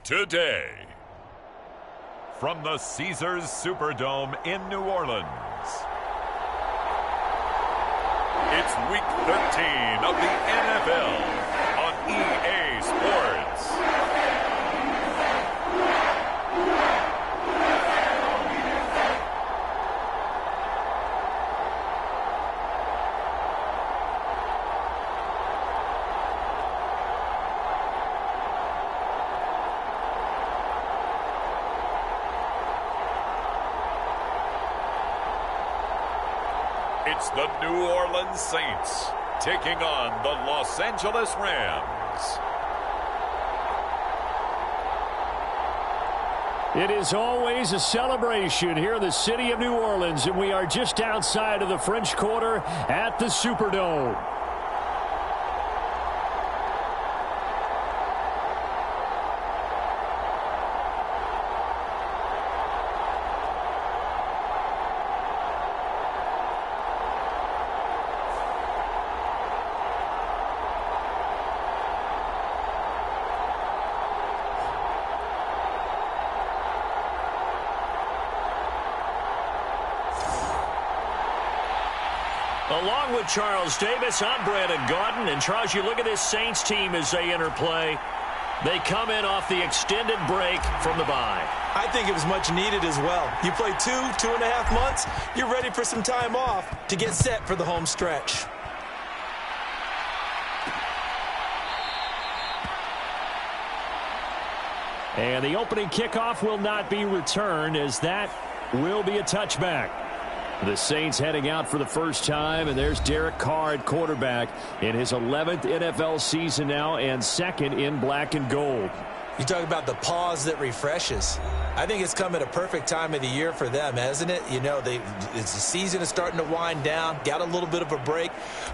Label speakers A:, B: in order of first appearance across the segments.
A: today. From the Caesars Superdome in New Orleans, it's Week 13 of the NFL on EA Sports. It's the New Orleans Saints taking on the Los Angeles Rams.
B: It is always a celebration here in the city of New Orleans, and we are just outside of the French Quarter at the Superdome. Along with Charles Davis, I'm Brandon Gaudin. And Charles, you look at this Saints team as they enter play. They come in off the extended break from the bye.
C: I think it was much needed as well. You play 2.5 months, you're ready for some time off to get set for the home stretch.
B: And the opening kickoff will not be returned, as that will be a touchback. The Saints heading out for the first time, and there's Derek Carr at quarterback in his 11th NFL season now and second in black and gold.
C: You talk about the pause that refreshes. I think it's come at a perfect time of the year for them, hasn't it? You know, the season is starting to wind down, got a little bit of a break.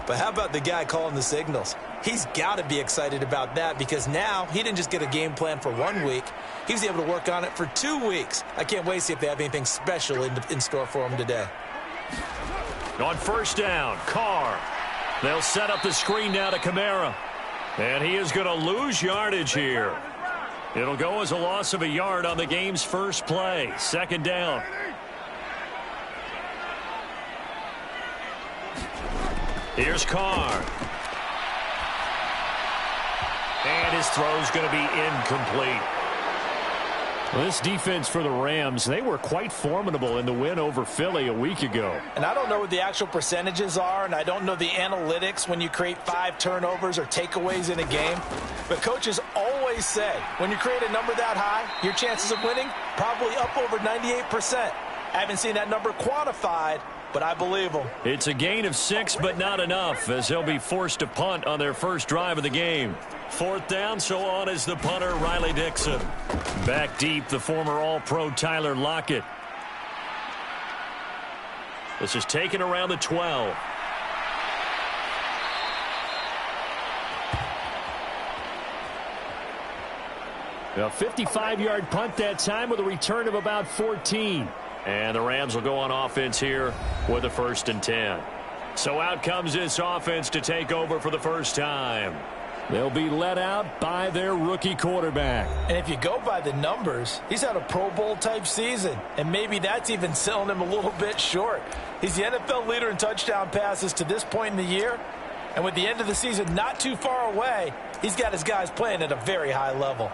C: But how about the guy calling the signals? He's got to be excited about that, because now he didn't just get a game plan for 1 week. He was able to work on it for 2 weeks. I can't wait to see if they have anything special in store for him today.
B: On first down, Carr. They'll set up the screen now to Kamara. And he is going to lose yardage here. It'll go as a loss of a yard on the game's first play. Second down. Here's Carr. And his throw's going to be incomplete. Well, this defense for the Rams, they were quite formidable in the win over Philly a week ago.
D: And I don't know what the actual percentages are, and I don't know the analytics when you create 5 turnovers or takeaways in a game. But coaches always say, when you create a number that high, your chances of winning probably up over 98%. I haven't seen that number quantified, but I believe them.
B: It's a gain of 6, but not enough, as they'll be forced to punt on their first drive of the game. Fourth down, so on is the punter, Riley Dixon. Back deep, the former All-Pro Tyler Lockett. This is taken around the 12. A 55-yard punt that time with a return of about 14. And the Rams will go on offense here with a 1st and 10. So out comes this offense to take over for the first time. They'll be let out by their rookie quarterback.
D: And if you go by the numbers, he's had a Pro Bowl-type season. And maybe that's even selling him a little bit short. He's the NFL leader in touchdown passes to this point in the year. And with the end of the season not too far away, he's got his guys playing at a very high level.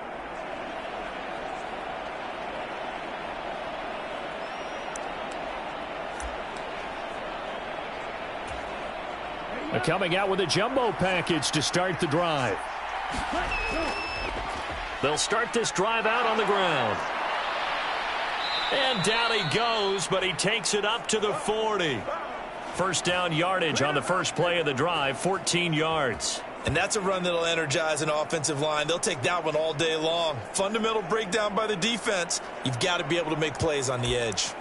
B: Coming out with a jumbo package to start the drive. They'll start this drive out on the ground. And down he goes, but he takes it up to the 40. First down yardage on the first play of the drive, 14 yards.
C: And that's a run that'll energize an offensive line. They'll take that one all day long. Fundamental breakdown by the defense. You've got to be able to make plays on the edge.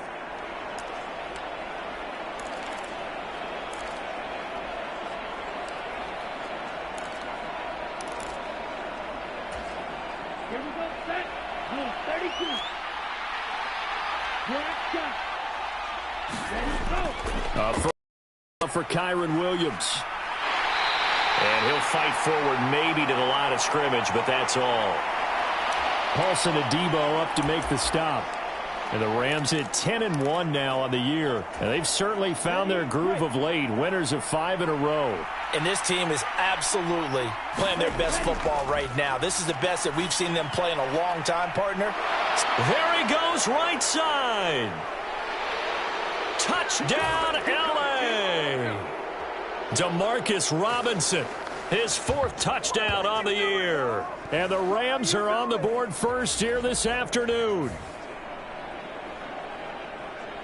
B: For Kyron Williams. And he'll fight forward maybe to the line of scrimmage, but that's all. Paulson Adebo up to make the stop. And the Rams hit 10-1 now on the year. And they've certainly found their groove of late. Winners of 5 in a row.
D: And this team is absolutely playing their best football right now. This is the best that we've seen them play in a long time, partner.
B: There he goes, right side. Touchdown, L.A. Demarcus Robinson, his 4th touchdown on the year. And the Rams are on the board first here this afternoon.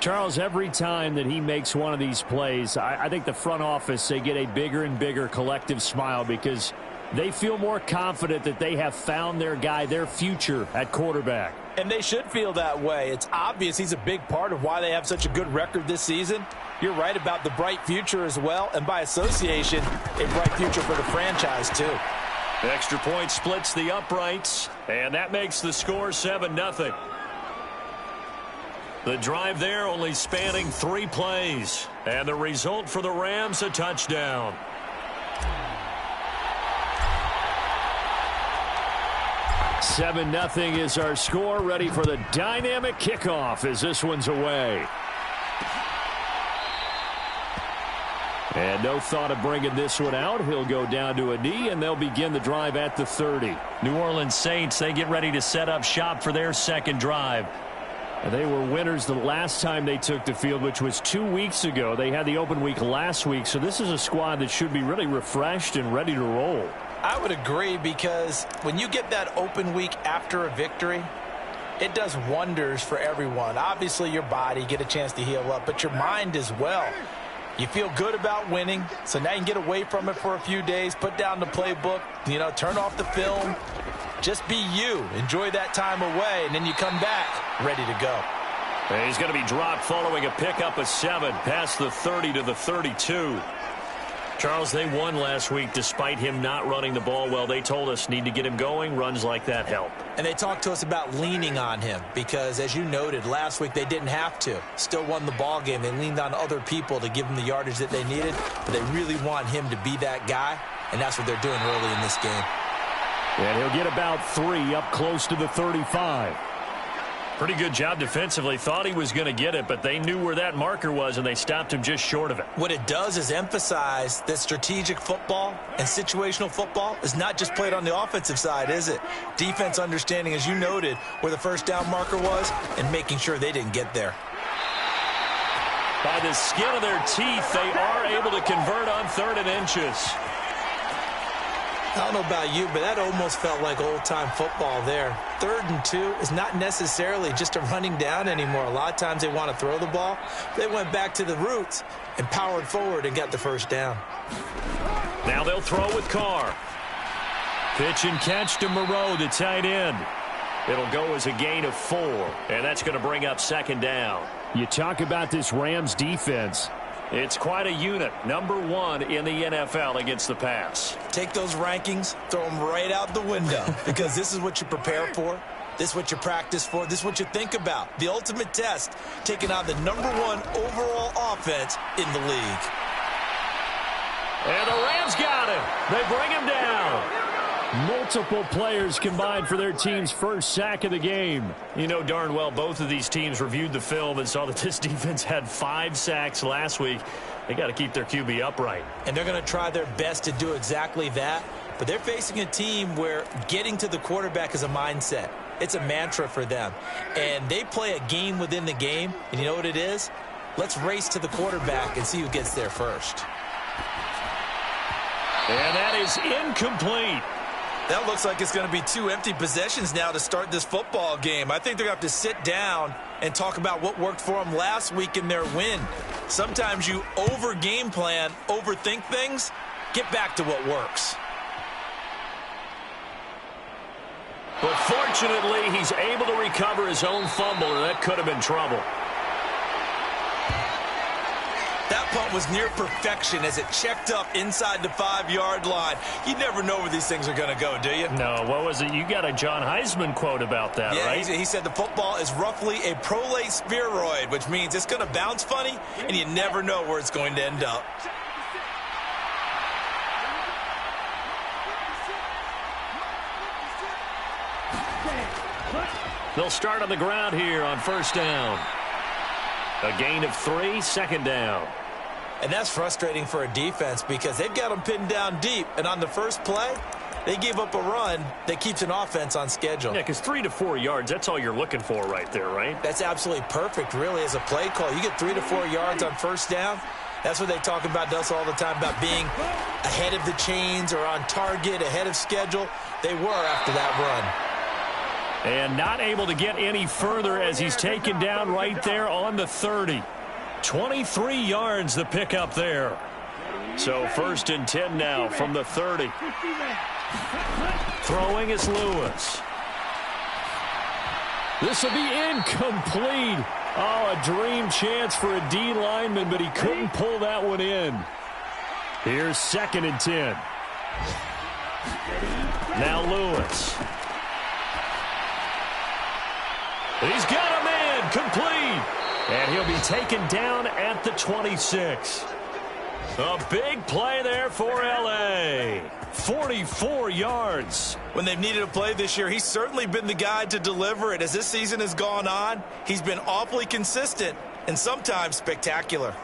B: Charles, every time that he makes one of these plays, I think the front office, they get a bigger and bigger collective smile because they feel more confident that they have found their guy, their future at quarterback.
D: And they should feel that way. It's obvious he's a big part of why they have such a good record this season. You're right about the bright future as well, and by association, a bright future for the franchise too.
B: The extra point splits the uprights, and that makes the score 7-0. The drive there only spanning 3 plays. And the result for the Rams, a touchdown. Seven 0 is our score. Ready for the dynamic kickoff as this one's away. And no thought of bringing this one out. He'll go down to a knee, and they'll begin the drive at the 30. New Orleans Saints, they get ready to set up shop for their second drive. They were winners the last time they took the field, which was 2 weeks ago. They had the open week last week, so this is a squad that should be really refreshed and ready to roll.
D: I would agree, because when you get that open week after a victory, it does wonders for everyone. Obviously, your body, get a chance to heal up, but your mind as well. You feel good about winning, so now you can get away from it for a few days, put down the playbook, turn off the film. Just be you. Enjoy that time away, and then you come back ready to go.
B: And he's going to be dropped following a pickup of 7 past the 30 to the 32. Charles, they won last week despite him not running the ball well. They told us need to get him going. Runs like that help.
C: And they talked to us about leaning on him because, as you noted, last week they didn't have to. Still won the ball game. They leaned on other people to give them the yardage that they needed, but they really want him to be that guy, and that's what they're doing early in this game.
B: And he'll get about 3 up close to the 35. Pretty good job defensively. Thought he was going to get it, but they knew where that marker was, and they stopped him just short of it.
C: What it does is emphasize that strategic football and situational football is not just played on the offensive side, is it? Defense understanding, as you noted, where the first down marker was and making sure they didn't get there.
B: By the skin of their teeth, they are able to convert on 3rd and inches.
C: I don't know about you, but that almost felt like old-time football there. 3rd and 2 is not necessarily just a running down anymore. A lot of times they want to throw the ball. They went back to the roots and powered forward and got the first down.
B: Now they'll throw with Carr. Pitch and catch to Moreau, the tight end. It'll go as a gain of 4, and that's going to bring up 2nd down. You talk about this Rams defense. It's quite a unit. Number 1 in the NFL against the pass.
C: Take those rankings, throw them right out the window because this is what you prepare for. This is what you practice for. This is what you think about. The ultimate test, taking on the number 1 overall offense in the league.
B: And the Rams got him. They bring him down. Multiple players combined for their team's first sack of the game. You know darn well both of these teams reviewed the film and saw that this defense had 5 sacks last week. They got to keep their QB upright.
C: And they're going to try their best to do exactly that. But they're facing a team where getting to the quarterback is a mindset. It's a mantra for them. And they play a game within the game. And you know what it is? Let's race to the quarterback and see who gets there first.
B: And that is incomplete.
C: That looks like it's going to be 2 empty possessions now to start this football game. I think they're going to have to sit down and talk about what worked for them last week in their win. Sometimes you over-game plan, overthink things. Get back to what works.
B: But fortunately, he's able to recover his own fumble, and that could have been trouble.
C: That punt was near perfection as it checked up inside the 5-yard line. You never know where these things are going to go, do you?
B: No, what was it? You got a John Heisman quote about that,
C: yeah,
B: right?
C: He said the football is roughly a prolate spheroid, which means it's going to bounce funny, and you never know where it's going to end up.
B: They'll start on the ground here on first down. A gain of 3, second down.
C: And that's frustrating for a defense because they've got them pinned down deep. And on the first play, they give up a run that keeps an offense on schedule.
B: Yeah, because 3 to 4 yards, that's all you're looking for right there, right?
C: That's absolutely perfect, really, as a play call. You get 3 to 4 yards on first down. That's what they talk about to us all the time, about being ahead of the chains or on target, ahead of schedule. They were after that run.
B: And not able to get any further as he's taken down right there on the 30. 23 yards the pickup there. So first and 10 now from the 30. Throwing is Lewis. This will be incomplete. Oh, a dream chance for a D lineman, but he couldn't pull that one in. Here's second and 10. Now Lewis. He's got a man complete. And he'll be taken down at the 26. A big play there for L.A. 44 yards.
C: When they've needed a play this year, he's certainly been the guy to deliver it. As this season has gone on, he's been awfully consistent and sometimes spectacular.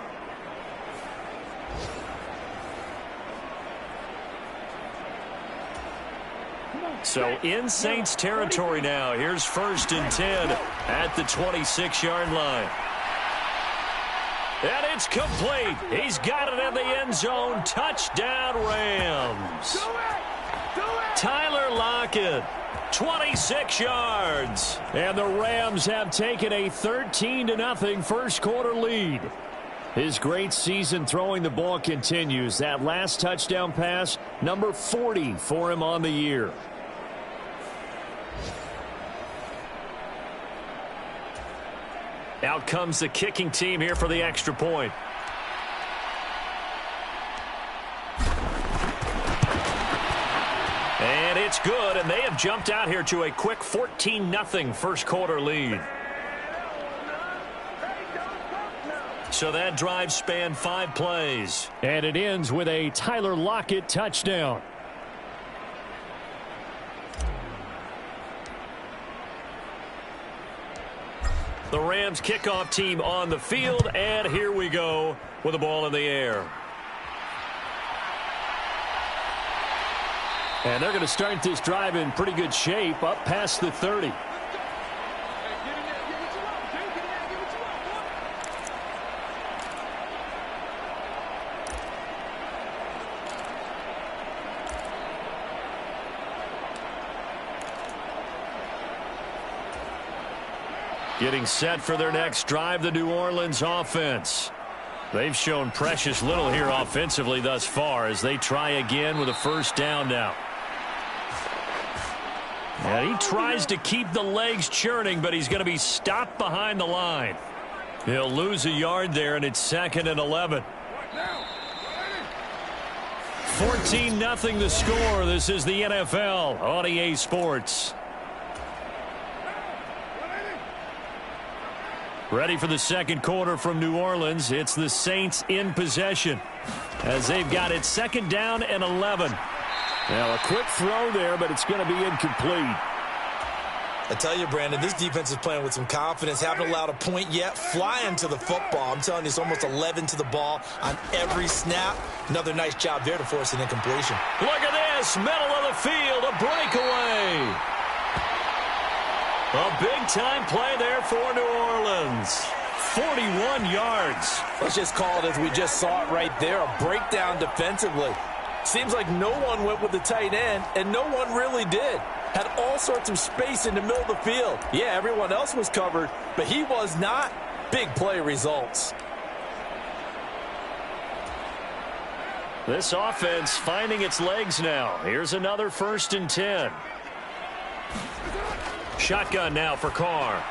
B: So in Saints territory now. Here's first and 10 at the 26-yard line. And it's complete. He's got it in the end zone. Touchdown, Rams. Tyler Lockett, 26 yards. And the Rams have taken a 13-0 first quarter lead. His great season throwing the ball continues. That last touchdown pass, number 40 for him on the year. Out comes the kicking team here for the extra point. And it's good, and they have jumped out here to a quick 14-0 first quarter lead. So that drive spanned 5 plays. And it ends with a Tyler Lockett touchdown. The Rams kickoff team on the field, and here we go with the ball in the air. And they're going to start this drive in pretty good shape, up past the 30. Getting set for their next drive, the New Orleans offense. They've shown precious little here offensively thus far as they try again with a first down now. And he tries to keep the legs churning, but he's going to be stopped behind the line. He'll lose a yard there, and it's 2nd and 11. 14-0 the score. This is the NFL on EA Sports. Ready for the second quarter from New Orleans. It's the Saints in possession as they've got it 2nd down and 11. Now a quick throw there, but it's going to be incomplete.
C: I tell you, Brandon, this defense is playing with some confidence. Haven't allowed a point yet. Flying to the football. I'm telling you, it's almost 11 to the ball on every snap. Another nice job there to force an incompletion.
B: Look at this. Middle of the field. A breakaway. A big-time play there for New Orleans. 41 yards.
D: Let's just call it as we just saw it right there. A breakdown defensively. Seems like no one went with the tight end, and no one really did. Had all sorts of space in the middle of the field. Yeah, everyone else was covered, but he was not. Big play results.
B: This offense finding its legs now. Here's another 1st and 10. Shotgun now for Carr.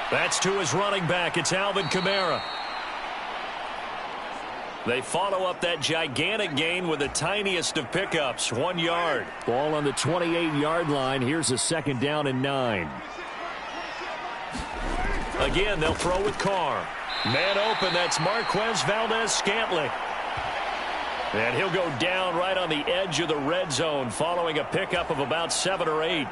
B: That's to his running back. It's Alvin Kamara. They follow up that gigantic gain with the tiniest of pickups, 1 yard. Ball on the 28-yard line. Here's a 2nd down and 9. Again, they'll throw with Carr. Man open, that's Marquez Valdez-Scantling. And he'll go down right on the edge of the red zone following a pickup of about 7 or 8.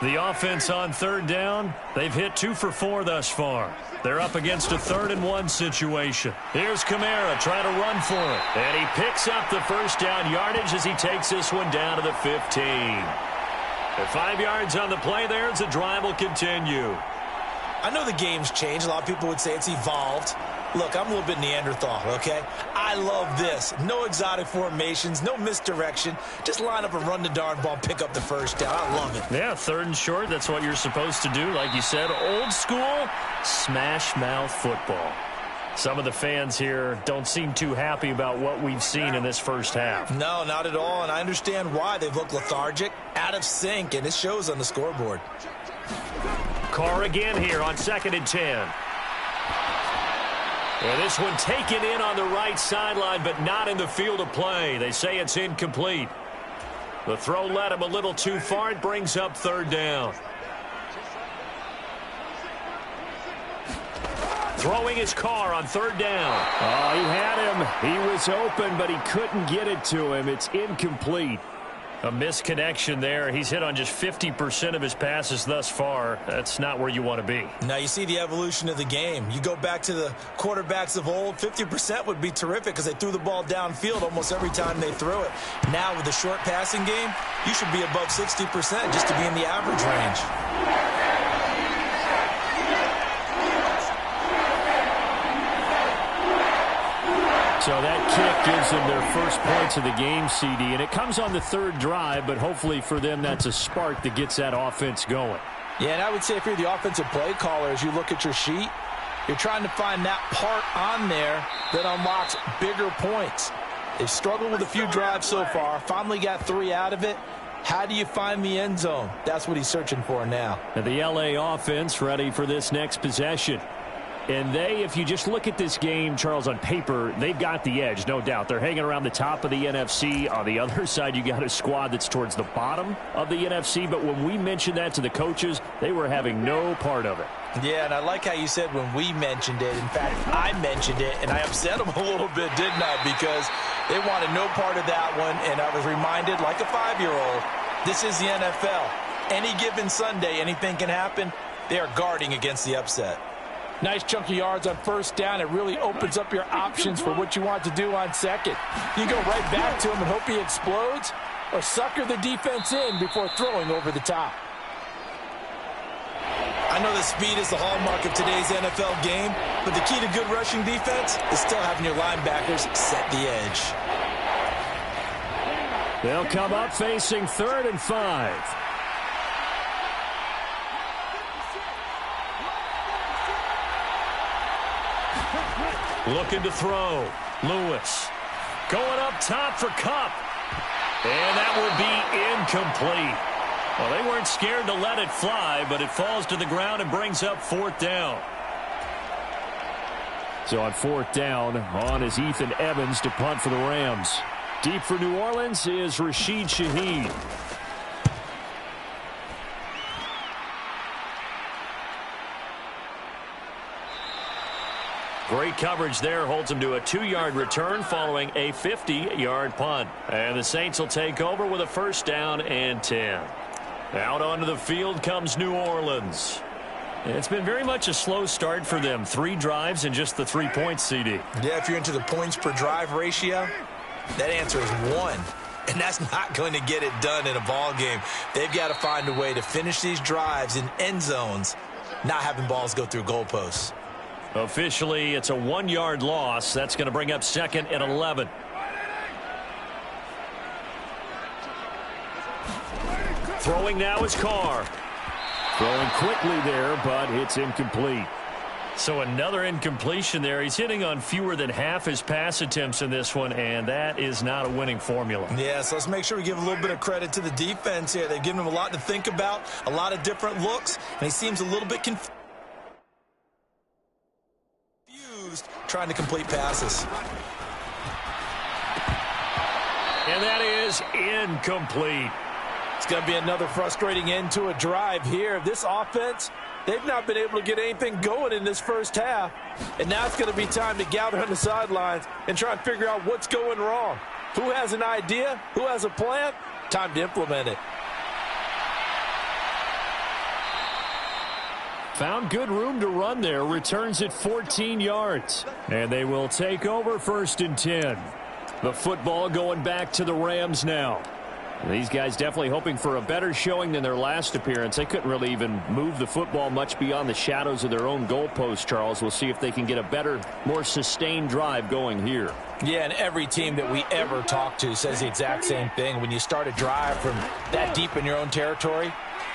B: The offense on third down, they've hit 2 for 4 thus far. They're up against a 3rd-and-1 situation. Here's Kamara trying to run for it. And he picks up the first down yardage as he takes this one down to the 15. At 5 yards on the play there as the drive will continue.
C: I know the game's changed. A lot of people would say it's evolved. Look, I'm a little bit Neanderthal, okay? I love this. No exotic formations, no misdirection. Just line up and run the darn ball, pick up the first down. I love it.
B: Yeah, 3rd and short, that's what you're supposed to do. Like you said, old school, smash mouth football. Some of the fans here don't seem too happy about what we've seen in this first half.
C: No, not at all, and I understand why. They've looked lethargic, out of sync, and it shows on the scoreboard.
B: Carr again here on 2nd and 10. And this one taken in on the right sideline, but not in the field of play. They say it's incomplete. The throw led him a little too far. It brings up 3rd down. Throwing his Carr on 3rd down.
E: Oh, he had him. He was open, but he couldn't get it to him. It's incomplete.
B: A misconnection there. He's hit on just 50% of his passes thus far. That's not where you want to be.
C: Now you see the evolution of the game. You go back to the quarterbacks of old, 50% would be terrific because they threw the ball downfield almost every time they threw it. Now with the short passing game, you should be above 60% just to be in the average range.
E: So that kick gives them their first points of the game, CD, and it comes on the 3rd drive, but hopefully for them that's a spark that gets that offense going.
D: Yeah, and I would say if you're the offensive play caller, as you look at your sheet, you're trying to find that part on there that unlocks bigger points. They've struggled with a few drives so far, finally got 3 out of it. How do you find the end zone? That's what he's searching for now.
E: And the LA offense ready for this next possession. And they, if you just look at this game, Charles, on paper, they've got the edge, no doubt. They're hanging around the top of the NFC. On the other side, you got a squad that's towards the bottom of the NFC. But when we mentioned that to the coaches, they were having no part of it.
D: Yeah, and I like how you said when we mentioned it. In fact, I mentioned it, and I upset them a little bit, didn't I? Because they wanted no part of that one, and I was reminded, like a 5-year-old, this is the NFL. Any given Sunday, anything can happen. They are guarding against the upset.
F: Nice chunky yards on 1st down. It really opens up your options for what you want to do on 2nd. You go right back to him and hope he explodes, or sucker the defense in before throwing over the top.
C: I know that speed is the hallmark of today's NFL game, but the key to good rushing defense is still having your linebackers set the edge.
E: They'll come up facing 3rd and 5.
B: Looking to throw. Lewis going up top for Kupp. And that will be incomplete. Well, they weren't scared to let it fly, but it falls to the ground and brings up 4th down.
E: So on 4th down, on is Ethan Evans to punt for the Rams. Deep for New Orleans is Rashid Shaheed.
B: Great coverage there. Holds him to a 2-yard return following a 50-yard punt. And the Saints will take over with a 1st down and 10. Out onto the field comes New Orleans. It's been very much a slow start for them. 3 drives and just the 3 points, CD.
C: Yeah, if you're into the points per drive ratio, that answer is 1. And that's not going to get it done in a ball game. They've got to find a way to finish these drives in end zones, not having balls go through goalposts.
B: Officially, it's a 1-yard loss. That's going to bring up 2nd and 11. Throwing now is Carr.
E: Throwing quickly there, but it's incomplete.
B: So another incompletion there. He's hitting on fewer than half his pass attempts in this one, and that is not a winning formula.
C: Yeah, so let's make sure we give a little bit of credit to the defense here. They've given him a lot to think about, a lot of different looks, and he seems a little bit confused trying to complete passes.
B: And that is incomplete.
F: It's going to be another frustrating end to a drive here. This offense, they've not been able to get anything going in this first half. And now it's going to be time to gather on the sidelines and try and figure out what's going wrong. Who has an idea? Who has a plan? Time to implement it.
E: Found good room to run there. Returns at 14 yards. And they will take over 1st and 10. The football going back to the Rams now. These guys definitely hoping for a better showing than their last appearance. They couldn't really even move the football much beyond the shadows of their own goalpost, Charles. We'll see if they can get a better, more sustained drive going here.
D: Yeah, and every team that we ever talk to says the exact same thing. When you start a drive from that deep in your own territory,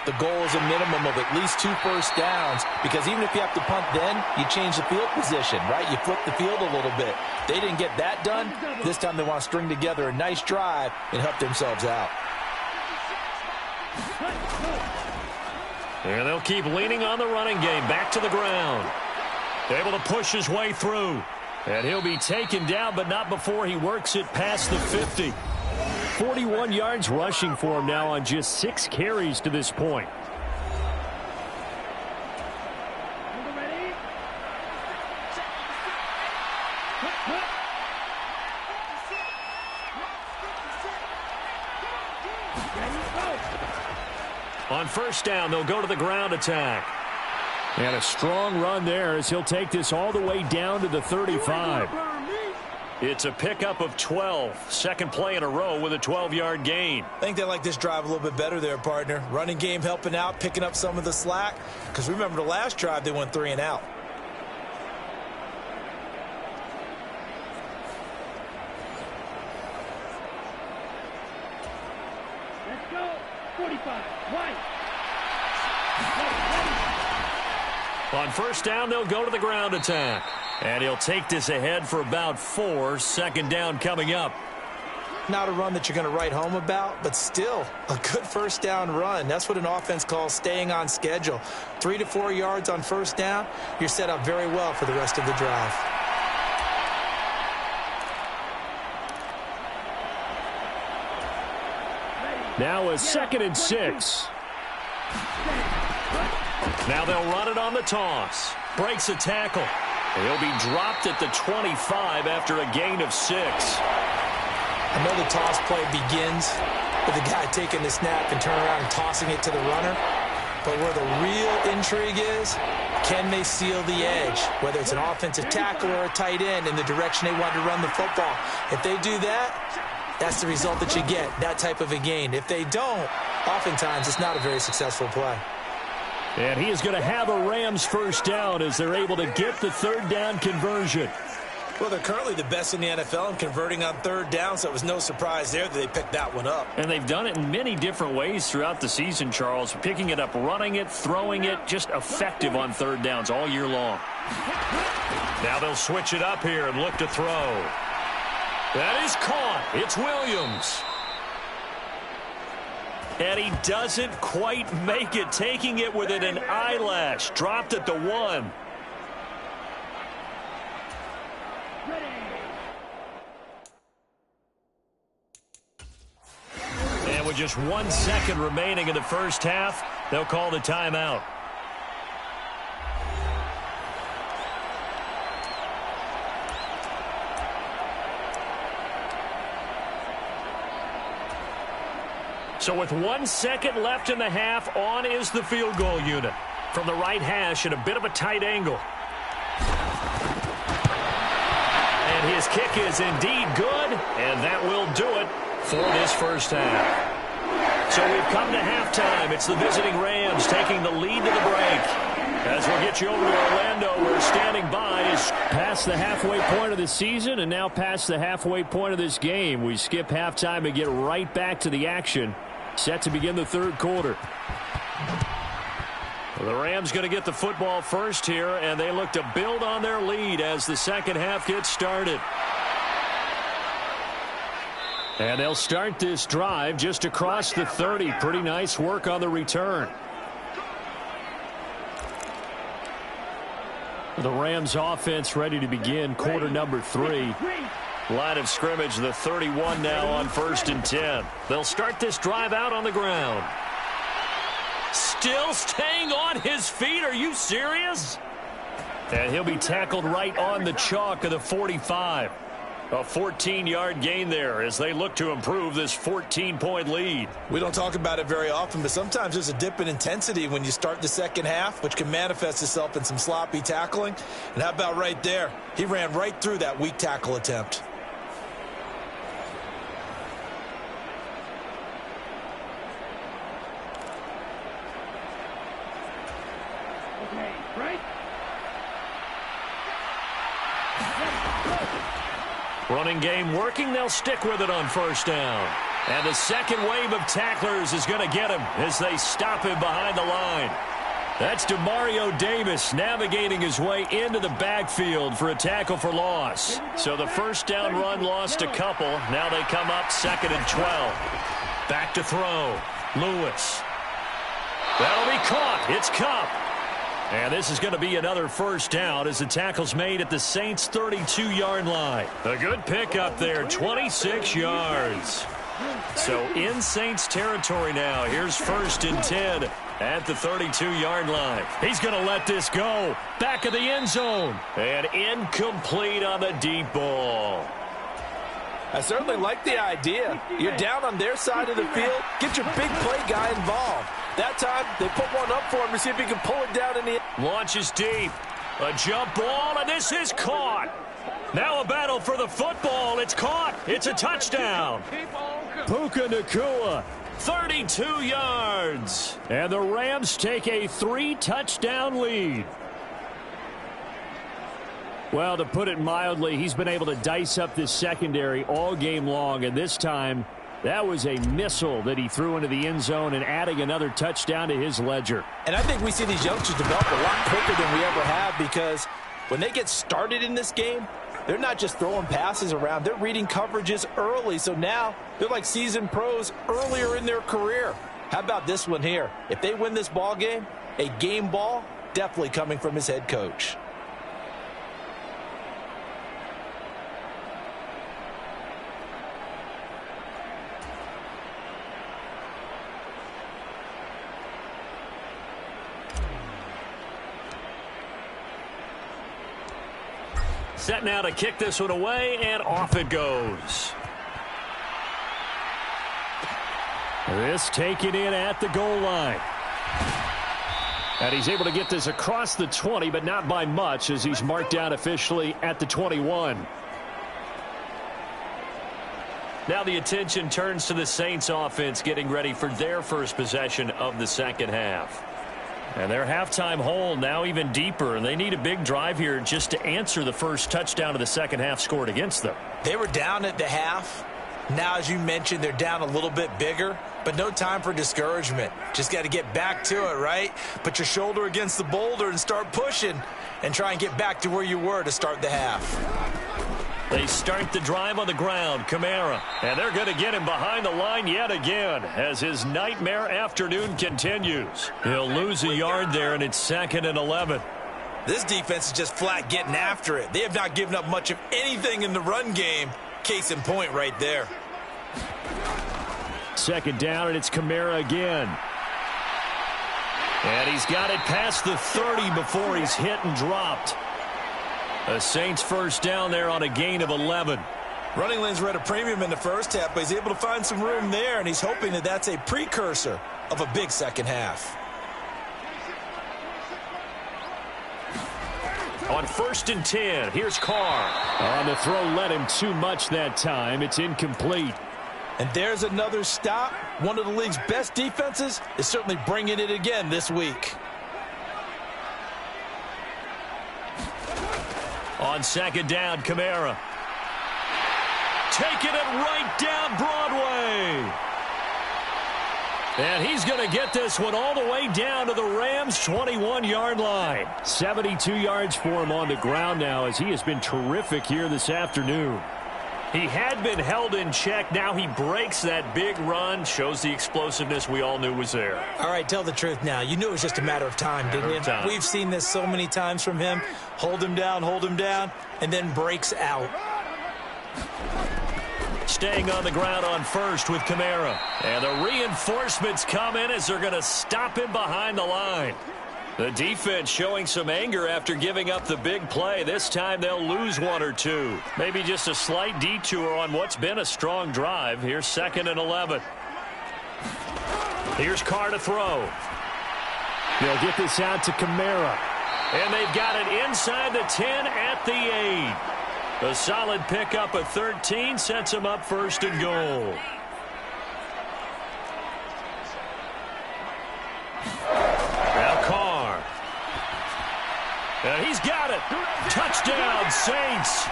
D: the goal is a minimum of at least 2 first downs, because even if you have to punt then, you change the field position, right? You flip the field a little bit. They didn't get that done. This time they want to string together a nice drive and help themselves out.
B: And they'll keep leaning on the running game. Back to the ground. Able to push his way through. And he'll be taken down, but not before he works it past the 50.
E: 41 yards rushing for him now on just 6 carries to this point.
B: On 1st down, they'll go to the ground attack.
E: And a strong run there as he'll take this all the way down to the 35.
B: It's a pickup of 12. Second play in a row with a 12-yard gain.
C: I think they like this drive a little bit better there, partner. Running game helping out, picking up some of the slack. Because remember, the last drive, they went 3 and out.
G: Let's go. 45. White.
B: On 1st down, they'll go to the ground attack. And he'll take this ahead for about 4. 2nd down coming up.
C: Not a run that you're going to write home about, but still a good 1st down run. That's what an offense calls staying on schedule. 3 to 4 yards on 1st down, you're set up very well for the rest of the drive.
E: Now a 2nd and 6.
B: Now they'll run it on the toss. Breaks a tackle. He'll be dropped at the 25 after a gain of 6.
C: I know the toss play begins with the guy taking the snap and turning around and tossing it to the runner. But where the real intrigue is, can they seal the edge? Whether it's an offensive tackle or a tight end in the direction they want to run the football. If they do that, that's the result that you get, that type of a gain. If they don't, oftentimes it's not a very successful play.
E: And he is going to have a Rams 1st down as they're able to get the 3rd down conversion.
C: Well, they're currently the best in the NFL in converting on 3rd down, so it was no surprise there that they picked that one up.
B: And they've done it in many different ways throughout the season, Charles. Picking it up, running it, throwing it, just effective on 3rd downs all year long. Now they'll switch it up here and look to throw. That is caught. It's Williams. And he doesn't quite make it, taking it within an eyelash. Dropped at the 1. And with just 1 second remaining in the 1st half, they'll call the timeout. So with 1 second left in the half, on is the field goal unit. From the right hash at a bit of a tight angle. And his kick is indeed good, and that will do it for this 1st half. So we've come to halftime. It's the visiting Rams taking the lead to the break. As we'll get you over to Orlando, we're standing by is
E: past the halfway point of the season and now past the halfway point of this game. We skip halftime and get right back to the action. Set to begin the 3rd quarter.
B: The Rams going to get the football first here, and they look to build on their lead as the 2nd half gets started.
E: And they'll start this drive just across the 30. Pretty nice work on the return. The Rams offense ready to begin quarter number 3.
B: Line of scrimmage, the 31 now on 1st and 10. They'll start this drive out on the ground. Still staying on his feet. Are you serious?
E: And he'll be tackled right on the chalk of the 45.
B: A 14-yard gain there as they look to improve this 14-point lead.
D: We don't talk about it very often, but sometimes there's a dip in intensity when you start the second half, which can manifest itself in some sloppy tackling. And how about right there? He ran right through that weak tackle attempt.
G: Okay, right?
B: Running game working. They'll stick with it on first down. And the second wave of tacklers is going to get him as they stop him behind the line. That's Demario Davis navigating his way into the backfield for a tackle for loss. So the first down run lost a couple. Now they come up 2nd and 12. Back to throw. Lewis. That'll be caught. It's Kupp. And this is going to be another first down as the tackle's made at the Saints' 32-yard line. A good pickup there, 26 yards. So in Saints territory now. Here's 1st and 10 at the 32-yard line. He's going to let this go. Back of the end zone. And incomplete on the deep ball.
F: I certainly like the idea. You're down on their side of the field. Get your big play guy involved. That time, they put one up for him to see if he can pull it down in the...
B: Launches deep. A jump ball, and this is caught. Now a battle for the football. It's caught. It's a touchdown.
E: Puka Nacua.
B: 32 yards.
E: And the Rams take a 3-touchdown lead. Well, to put it mildly, he's been able to dice up this secondary all game long, and this time that was a missile that he threw into the end zone and adding another touchdown to his ledger.
D: And I think we see these youngsters develop a lot quicker than we ever have, because when they get started in this game, they're not just throwing passes around. They're reading coverages early, so now they're like seasoned pros earlier in their career. How about this one here? If they win this ball game, a game ball definitely coming from his head coach.
B: Set now to kick this one away, and off it goes.
E: This taken in at the goal line. And he's able to get this across the 20, but not by much, as he's marked down officially at the 21.
B: Now the attention turns to the Saints offense getting ready for their first possession of the second half.
E: And their halftime hole now even deeper, and they need a big drive here just to answer the first touchdown of the second half scored against them.
D: They were down at the half. Now, as you mentioned, they're down a little bit bigger, but no time for discouragement. Just got to get back to it, right? Put your shoulder against the boulder and start pushing and try and get back to where you were to start the half.
B: They start the drive on the ground. Kamara. And they're going to get him behind the line yet again as his nightmare afternoon continues. He'll lose a yard there, and it's 2nd and 11.
D: This defense is just flat getting after it. They have not given up much of anything in the run game. Case in point right there.
E: 2nd down, and it's Kamara again.
B: And he's got it past the 30 before he's hit and dropped. A Saints first down there on a gain of 11.
D: Running lanes were at a premium in the first half, but he's able to find some room there, and he's hoping that that's a precursor of a big second half.
B: On 1st and 10, here's Carr.
E: On the throw led him too much that time. It's incomplete.
D: And there's another stop. One of the league's best defenses is certainly bringing it again this week.
B: On 2nd down, Kamara. Taking it right down Broadway. And he's going to get this one all the way down to the Rams' 21-yard line.
E: 72 yards for him on the ground now, as he has been terrific here this afternoon.
B: He had been held in check. Now he breaks that big run. Shows the explosiveness we all knew was there.
D: All right, tell the truth now. You knew it was just a matter of time, didn't you? We've seen this so many times from him. Hold him down, and then breaks out.
B: Staying on the ground on 1st with Kamara. And the reinforcements come in as they're going to stop him behind the line. The defense showing some anger after giving up the big play. This time they'll lose one or two. Maybe just a slight detour on what's been a strong drive. Here's 2nd and 11. Here's Carr to throw.
E: They'll get this out to Kamara.
B: And they've got it inside the 10 at the 8. A solid pickup of 13 sets them up 1st and goal. Now Carr. And he's got it. Touchdown, Saints.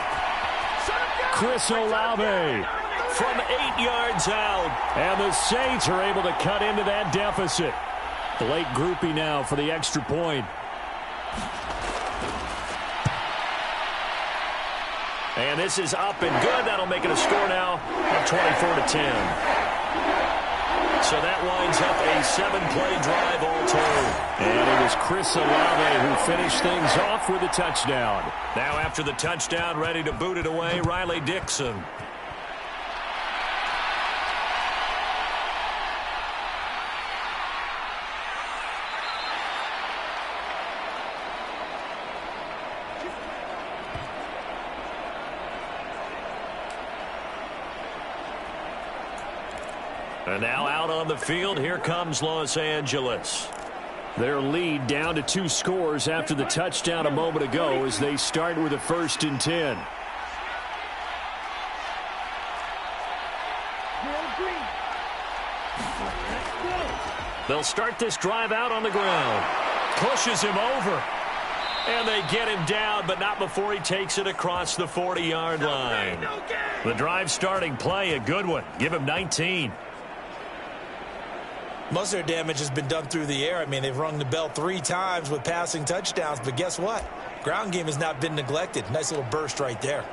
E: Chris Olave
B: From 8 yards out.
E: And the Saints are able to cut into that deficit. Blake Groupie now for the extra point.
B: And this is up and good. That'll make it a score now of 24-10. So that winds up a 7-play drive all told.
E: And it was Chris Olave who finished things off with a touchdown.
B: Now after the touchdown, ready to boot it away, Riley Dixon. And now out on the field, here comes Los Angeles.
E: Their lead down to 2 scores after the touchdown a moment ago as they start with a 1st and 10.
B: They'll start this drive out on the ground. Pushes him over. And they get him down, but not before he takes it across the 40-yard line. The drive starting play, a good one. Give him 19.
C: Most of their damage has been done through the air. I mean, they've rung the bell 3 times with passing touchdowns, but guess what? Ground game has not been neglected. Nice little burst right there.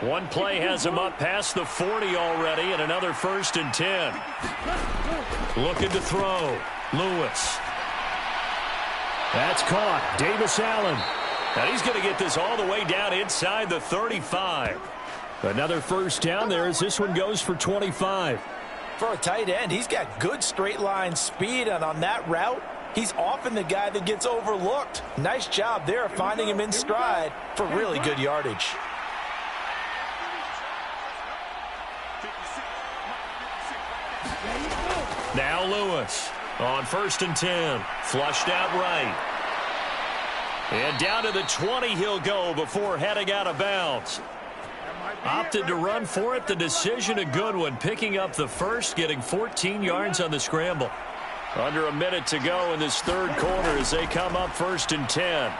B: One play has him up past the 40 already, and another 1st and 10. Looking to throw. Lewis.
E: That's caught. Davis Allen.
B: And he's going to get this all the way down inside the 35.
E: Another 1st down there as this one goes for 25.
D: For a tight end, he's got good straight line speed, and on that route, he's often the guy that gets overlooked. Nice job there finding him in stride for really good yardage.
B: Now Lewis on 1st and 10. Flushed out right. And down to the 20 he'll go before heading out of bounds. Opted to run for it. The decision a good one. Picking up the 1st, getting 14 yards on the scramble. Under a minute to go in this 3rd quarter as they come up 1st and 10.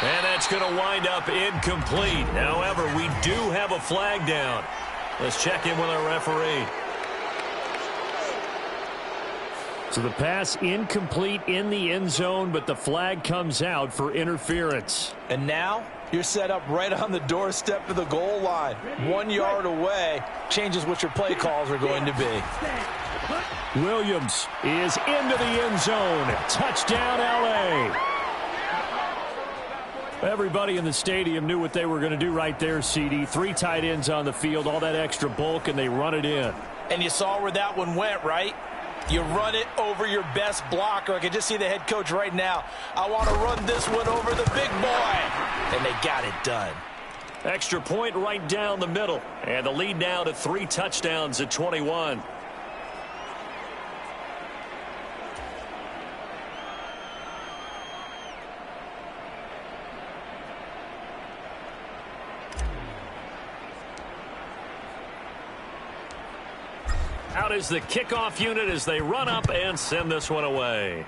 B: And that's going to wind up incomplete. However, we do have a flag down. Let's check in with our referee.
E: So the pass incomplete in the end zone, but the flag comes out for interference.
D: And now you're set up right on the doorstep of the goal line. 1 yard away changes what your play calls are going to be.
E: Williams is into the end zone. Touchdown, L.A. Everybody in the stadium knew what they were going to do right there, CD. 3 tight ends on the field, all that extra bulk, and they run it in.
D: And you saw where that one went, right? You run it over your best blocker. I can just see the head coach right now. I want to run this one over the big boy. And they got it done.
B: Extra point right down the middle. And the lead now to 3 touchdowns at 21. Out is the kickoff unit as they run up and send this one away.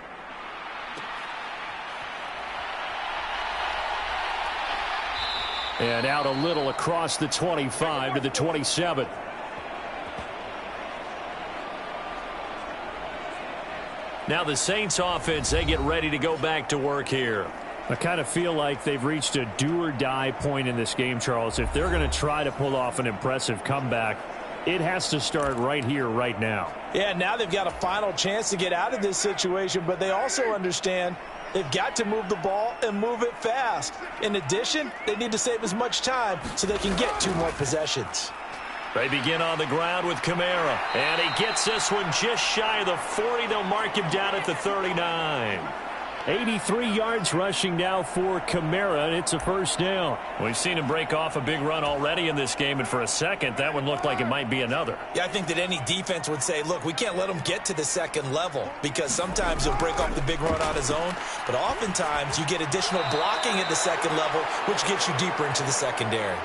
E: And out a little across the 25 to the 27.
B: Now the Saints offense, they get ready to go back to work here.
E: I kind of feel like they've reached a do-or-die point in this game, Charles. If they're going to try to pull off an impressive comeback, it has to start right here, right now.
D: Yeah, now they've got a final chance to get out of this situation, but they also understand they've got to move the ball and move it fast. In addition, they need to save as much time so they can get 2 more possessions.
B: They begin on the ground with Kamara. And he gets this one just shy of the 40. They'll mark him down at the 39.
E: 83 yards rushing now for Kamara, and it's a first down.
B: We've seen him break off a big run already in this game, and for a second, that one looked like it might be another.
C: Yeah, I think that any defense would say, look, we can't let him get to the second level because sometimes he'll break off the big run on his own, but oftentimes you get additional blocking at the second level, which gets you deeper into the secondary.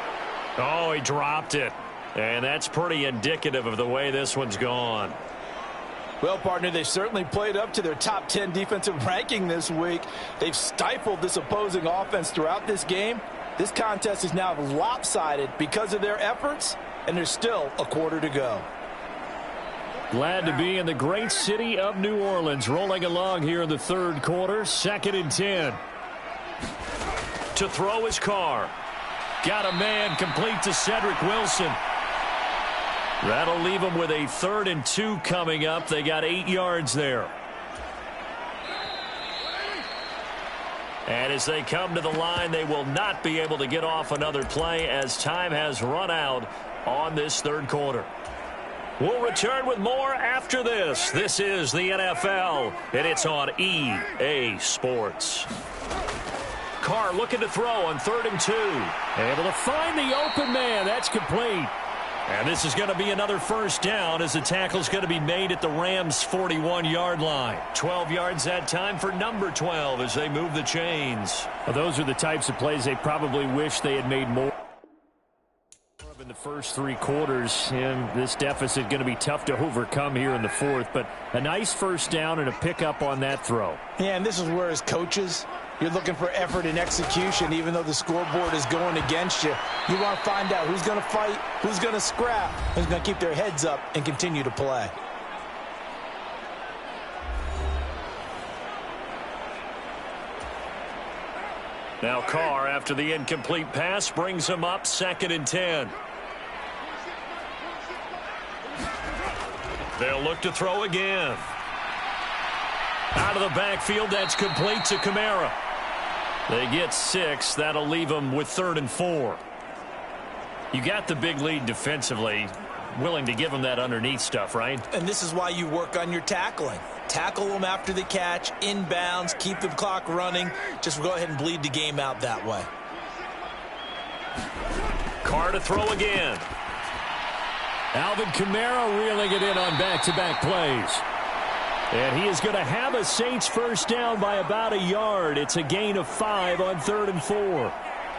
B: Oh, he dropped it, and that's pretty indicative of the way this one's gone.
D: Well, partner, they've certainly played up to their top 10 defensive ranking this week. They've stifled this opposing offense throughout this game. This contest is now lopsided because of their efforts, and there's still a quarter to go.
E: Glad to be in the great city of New Orleans, rolling along here in the third quarter. 2nd and 10.
B: To throw his car. Got a man complete to Cedric Wilson. That'll leave them with a 3rd and 2 coming up. They got 8 yards there. And as they come to the line, they will not be able to get off another play as time has run out on this third quarter. We'll return with more after this. This is the NFL, and it's on EA Sports. Carr looking to throw on 3rd and 2.
E: Able to find the open man. That's complete.
B: And this is going to be another first down as the tackle's going to be made at the Rams' 41-yard line. 12 yards that time for number 12 as they move the chains.
E: Well, those are the types of plays they probably wish they had made more of in the first 3 quarters. And this deficit going to be tough to overcome here in the fourth. But a nice first down and a pickup on that throw.
D: Yeah, and this is where as coaches, you're looking for effort and execution, even though the scoreboard is going against you. You want to find out who's going to fight, who's going to scrap, who's going to keep their heads up and continue to play.
B: Now Carr, after the incomplete pass, brings him up 2nd and 10. They'll look to throw again. Out of the backfield, that's complete to Kamara. They get 6. That'll leave them with 3rd and 4. You got the big lead defensively. Willing to give them that underneath stuff, right?
C: And this is why you work on your tackling. Tackle them after the catch, inbounds, keep the clock running. Just go ahead and bleed the game out that way.
B: Carr to throw again.
E: Alvin Kamara reeling it in on back-to-back plays. And he is going to have a Saints first down by about a yard. It's a gain of 5 on 3rd and 4.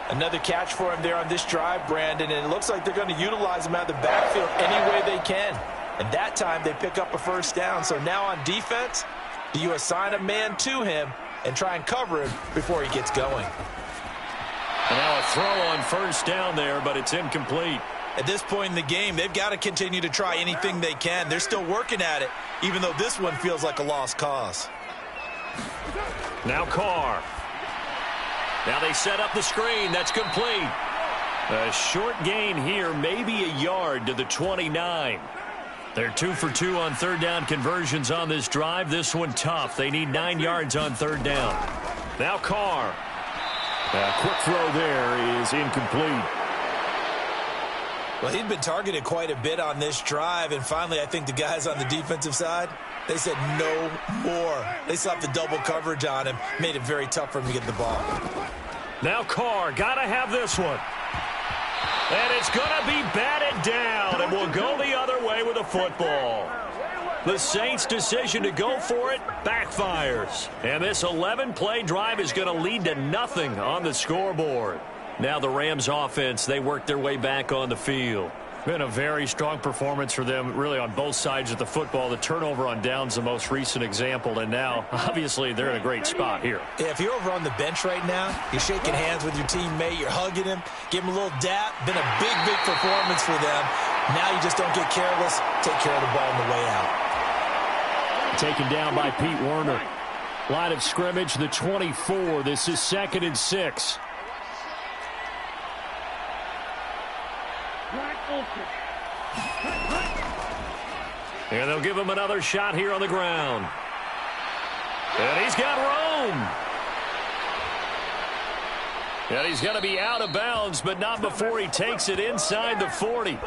D: Another catch for him there on this drive, Brandon, and it looks like they're going to utilize him out of the backfield any way they can. And that time they pick up a first down. So now on defense, do you assign a man to him and try and cover him before he gets going?
B: And now a throw on first down there, but it's incomplete.
C: At this point in the game, they've got to continue to try anything they can. They're still working at it, even though this one feels like a lost cause.
B: Now Carr. Now they set up the screen. That's complete. A short gain here, maybe a yard to the 29. They're 2 for 2 on 3rd down conversions on this drive. This one tough. They need 9 yards on 3rd down. Now Carr.
E: A quick throw there is incomplete.
C: Well, he'd been targeted quite a bit on this drive, and finally I think the guys on the defensive side, they said no more. They slapped the double coverage on him, made it very tough for him to get the ball.
B: Now Carr, got to have this one. And it's going to be batted down, and will go the other way with a football. The Saints' decision to go for it backfires. And this 11-play drive is going to lead to nothing on the scoreboard. Now the Rams offense, they work their way back on the field. Been a very strong performance for them, really, on both sides of the football. The turnover on downs, the most recent example, and now, obviously, they're in a great spot here.
C: Yeah, if you're over on the bench right now, you're shaking hands with your teammate, you're hugging him, give him a little dap. Been a big, big performance for them. Now you just don't get careless. Take care of the ball on the way out.
E: Taken down by Pete Werner. Line of scrimmage, the 24. This is 2nd and 6.
B: And they'll give him another shot here on the ground. And he's got room. And he's going to be out of bounds, but not before he takes it inside the 40.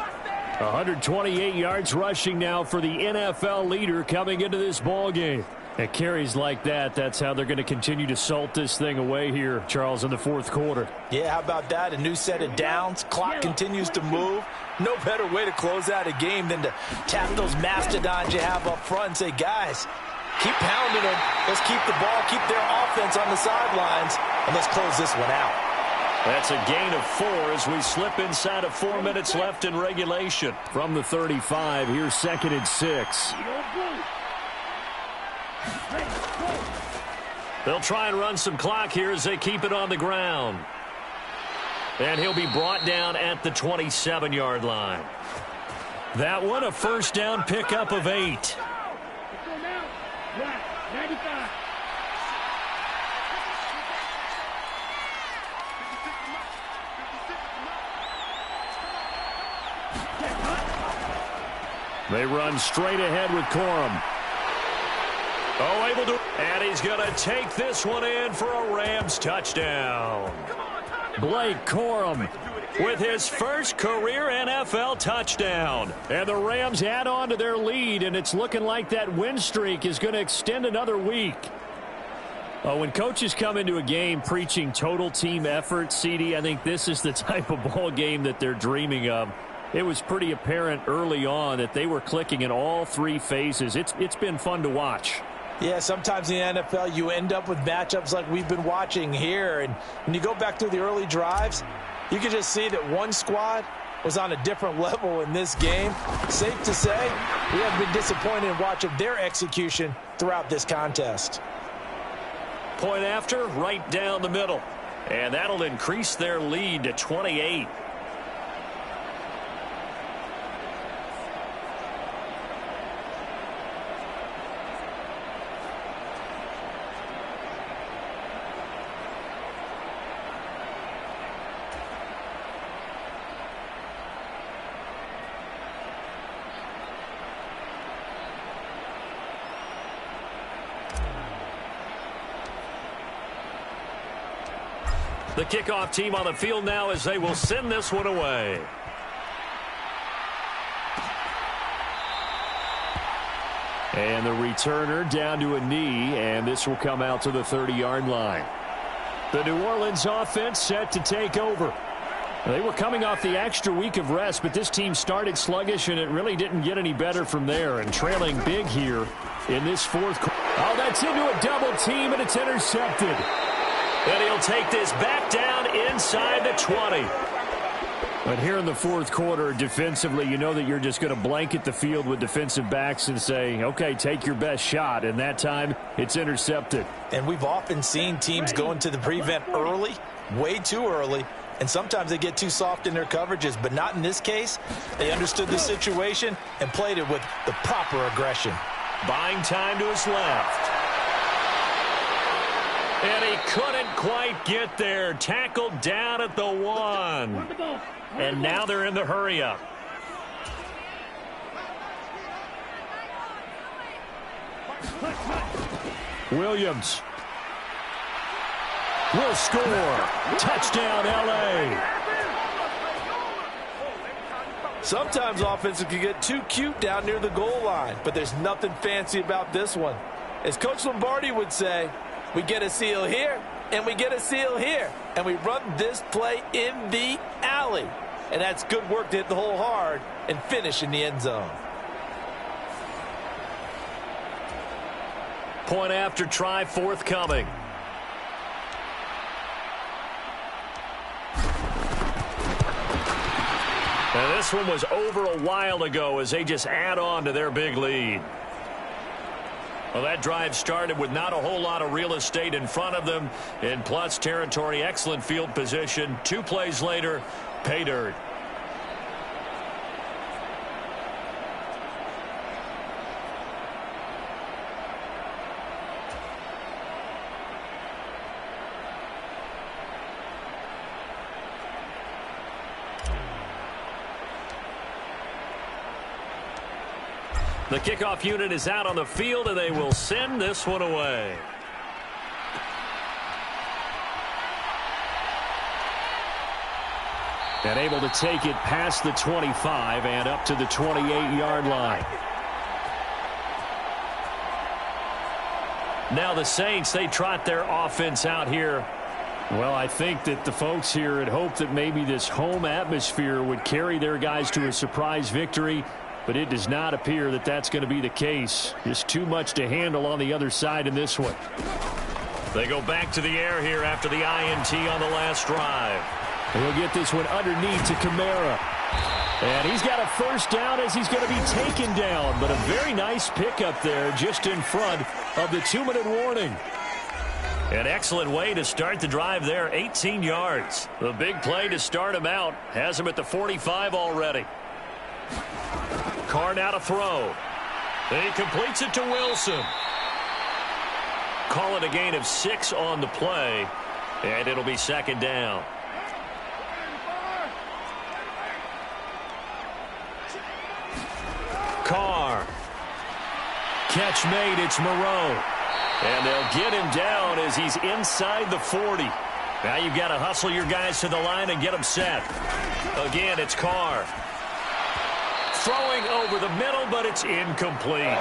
E: 128 yards rushing now for the NFL leader coming into this ball game. At carries like that, that's how they're going to continue to salt this thing away here, Charles, in the fourth quarter.
D: Yeah, how about that? A new set of downs. Clock continues to move. No better way to close out a game than to tap those mastodons you have up front and say, guys, keep pounding them. Let's keep the ball, keep their offense on the sidelines, and let's close this one out.
B: That's a gain of 4 as we slip inside of 4 minutes left in regulation.
E: From the 35, here's 2nd and 6.
B: They'll try and run some clock here as they keep it on the ground. And he'll be brought down at the 27-yard line.
E: That one, a first down pickup of 8.
G: Let's go now. Right, 95.
E: They run straight ahead with Corum.
B: Oh, able to. And he's going to take this one in for a Rams touchdown.
E: Blake Corum
B: With his first career NFL touchdown.
E: And the Rams add on to their lead, and it's looking like that win streak is going to extend another week. When coaches come into a game preaching total team effort, CD, I think this is the type of ball game that they're dreaming of. It was pretty apparent early on that they were clicking in all three phases. It's been fun to watch.
D: Yeah, sometimes in the NFL you end up with matchups like we've been watching here. And when you go back through the early drives, you can just see that one squad was on a different level in this game. Safe to say, we have been disappointed in watching their execution throughout this contest.
B: Point after, right down the middle. And that'll increase their lead to 28. The kickoff team on the field now as they will send this one away.
E: And the returner down to a knee, and this will come out to the 30-yard line. The New Orleans offense set to take over. They were coming off the extra week of rest, but this team started sluggish, and it really didn't get any better from there. And trailing big here in this fourth quarter. Oh, that's into a double team, and it's intercepted.
B: And he'll take this back down inside the 20.
E: But here in the fourth quarter, defensively, you know that you're just going to blanket the field with defensive backs and say, okay, take your best shot. And that time, it's intercepted.
D: And we've often seen teams go into the prevent early, way too early, and sometimes they get too soft in their coverages. But not in this case. They understood the situation and played it with the proper aggression.
B: Buying time to his left. And he couldn't quite get there. Tackled down at the 1. And now they're in the hurry-up.
E: Williams will score. Touchdown, L.A.
F: Sometimes offenses can get too cute down near the goal line, but there's nothing fancy about this one. As Coach Lombardi would say, we get a seal here, and we get a seal here. And we run this play in the alley. And that's good work to hit the hole hard and finish in the end zone.
B: Point after try forthcoming. And this one was over a while ago as they just add on to their big lead. Well, that drive started with not a whole lot of real estate in front of them. In plus territory, excellent field position. 2 plays later, pay dirt. The kickoff unit is out on the field, and they will send this one away.
E: And able to take it past the 25 and up to the 28-yard line.
B: Now the Saints, they trot their offense out here.
E: Well, I think that the folks here had hoped that maybe this home atmosphere would carry their guys to a surprise victory, but it does not appear that that's going to be the case. Just too much to handle on the other side in this one.
B: They go back to the air here after the INT on the last drive.
E: He'll get this one underneath to Kamara. And he's got a first down as he's going to be taken down. But a very nice pickup there just in front of the 2-minute warning.
B: An excellent way to start the drive there, 18 yards. The big play to start him out has him at the 45 already. Carr now to throw. He completes it to Wilson. Call it a gain of 6 on the play, and it'll be second down. Carr. Catch made. It's Moreau. And they'll get him down as he's inside the 40. Now you've got to hustle your guys to the line and get them set. Again, it's Carr. Throwing over the middle, but it's incomplete.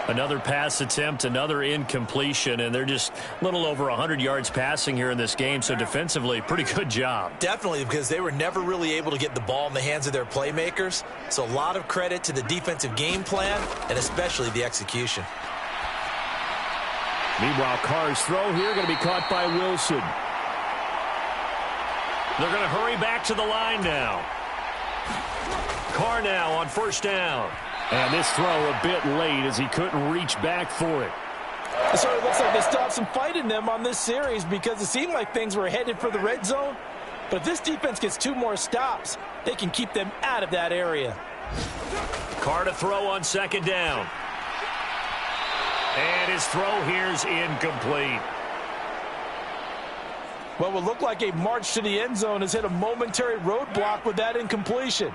B: Another pass attempt, another incompletion, and they're just a little over 100 yards passing here in this game, so defensively, pretty good job.
C: Definitely, because they were never really able to get the ball in the hands of their playmakers, so a lot of credit to the defensive game plan, and especially the execution.
E: Meanwhile, Carr's throw here going to be caught by Wilson.
B: They're going to hurry back to the line now. Carr now on first down.
E: And this throw a bit late as he couldn't reach back for it.
D: So it looks like they stopped some fight in them on this series because it seemed like things were headed for the red zone. But if this defense gets 2 more stops, they can keep them out of that area.
B: Carr to throw on second down. And his throw here's incomplete.
D: What would look like a march to the end zone has hit a momentary roadblock with that incompletion.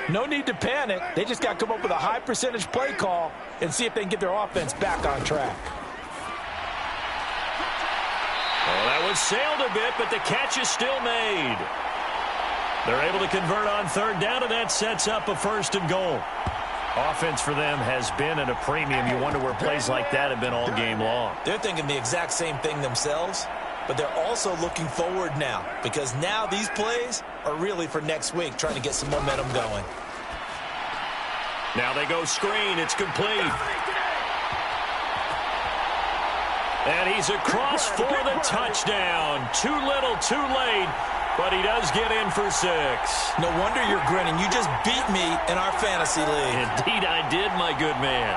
D: No need to panic. They just got to come up with a high percentage play call and see if they can get their offense back on track.
B: Well, that one sailed a bit, but the catch is still made. They're able to convert on third down, and that sets up a first and goal. Offense for them has been at a premium. You wonder where plays like that have been all game long.
C: They're thinking the exact same thing themselves, but they're also looking forward now because now these plays are really for next week, trying to get some momentum going.
B: Now they go screen. It's complete. And he's across for the touchdown. Too little, too late, but he does get in for 6.
C: No wonder you're grinning. You just beat me in our fantasy league.
B: Indeed I did, my good man.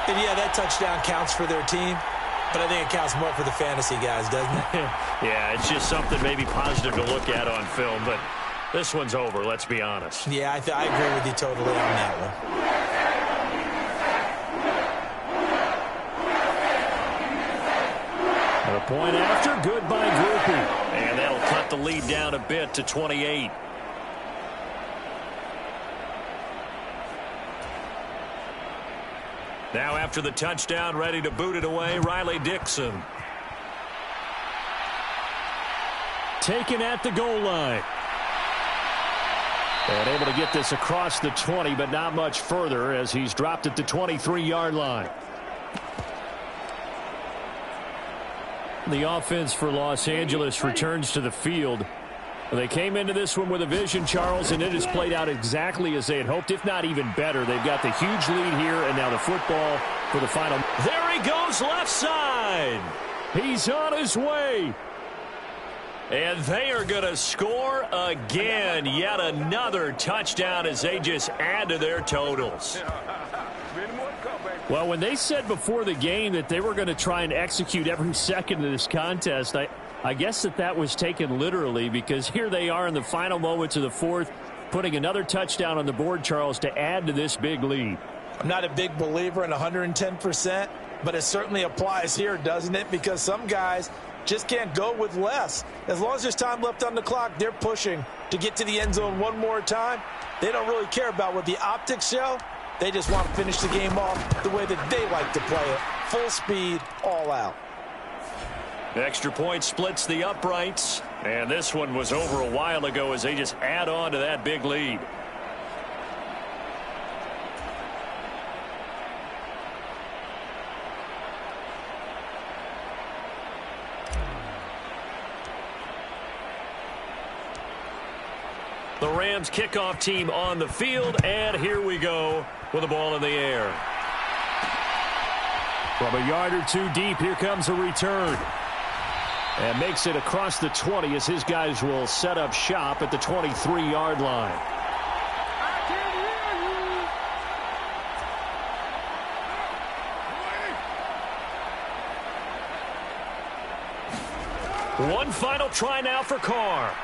C: And yeah, that touchdown counts for their team, but I think it counts more for the fantasy guys, doesn't it?
B: Yeah, it's just something maybe positive to look at on film, but this one's over, let's be honest.
C: Yeah, I agree with you totally on that one.
E: A point after, good by Groupie.
B: And that'll cut the lead down a bit to 28. Now after the touchdown, ready to boot it away, Riley Dixon.
E: Taken at the goal line. And able to get this across the 20, but not much further as he's dropped at the 23-yard line. The offense for Los Angeles returns to the field. They came into this one with a vision, Charles, and it has played out exactly as they had hoped, if not even better. They've got the huge lead here, and now the football for the final.
B: There he goes, left side.
E: He's on his way.
B: And they are going to score again. Yet another touchdown as they just add to their totals.
E: Well, when they said before the game that they were going to try and execute every second of this contest, I guess that was taken literally, because here they are in the final moments of the fourth, putting another touchdown on the board, Charles, to add to this big lead.
D: I'm not a big believer in 110%, but it certainly applies here, doesn't it? Because some guys just can't go with less. As long as there's time left on the clock, they're pushing to get to the end zone one more time. They don't really care about what the optics show. They just want to finish the game off the way that they like to play it. Full speed, all out.
B: Extra point splits the uprights, And this one was over a while ago as they just add on to that big lead. The Rams kickoff team on the field, and here we go with the ball in the air.
E: From a yard or two deep, here comes a return. And makes it across the 20 as his guys will set up shop at the 23-yard line.
B: One final try now for Carr.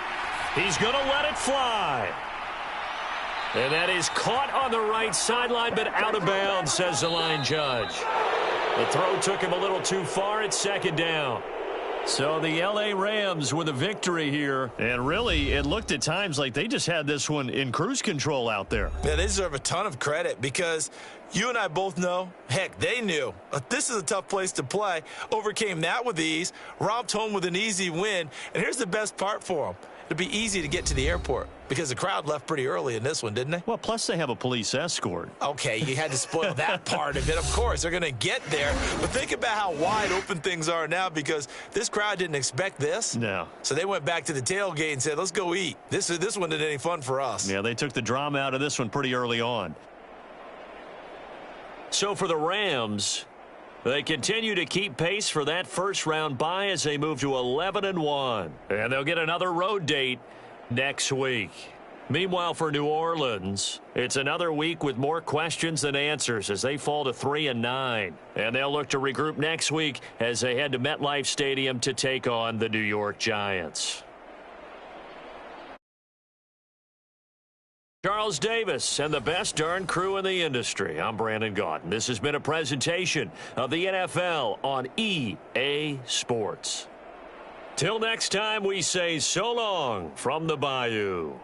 B: He's going to let it fly. And that is caught on the right sideline, but out of bounds, says the line judge. The throw took him a little too far. It's second down.
E: So the L.A. Rams with a victory here. And really, it looked at times like they just had this one in cruise control out there.
C: Yeah, they deserve a ton of credit because you and I both know, heck, they knew. This is a tough place to play. Overcame that with ease. Romped home with an easy win. And here's the best part for them. It'd be easy to get to the airport because the crowd left pretty early in this one, didn't they?
E: Well, plus they have a police escort.
C: Okay, you had to spoil that part of it. Of course, they're going to get there. But think about how wide open things are now because this crowd didn't expect this.
E: No.
C: So they went back to the tailgate and said, let's go eat. This one isn't any fun for us.
E: Yeah, they took the drama out of this one pretty early on.
B: So for the Rams, they continue to keep pace for that first-round bye as they move to 11-1. And they'll get another road date next week. Meanwhile, for New Orleans, it's another week with more questions than answers as they fall to 3-9. And they'll look to regroup next week as they head to MetLife Stadium to take on the New York Giants. Charles Davis and the best darn crew in the industry. I'm Brandon Gaudin. This has been a presentation of the NFL on EA Sports. Till next time, we say so long from the Bayou.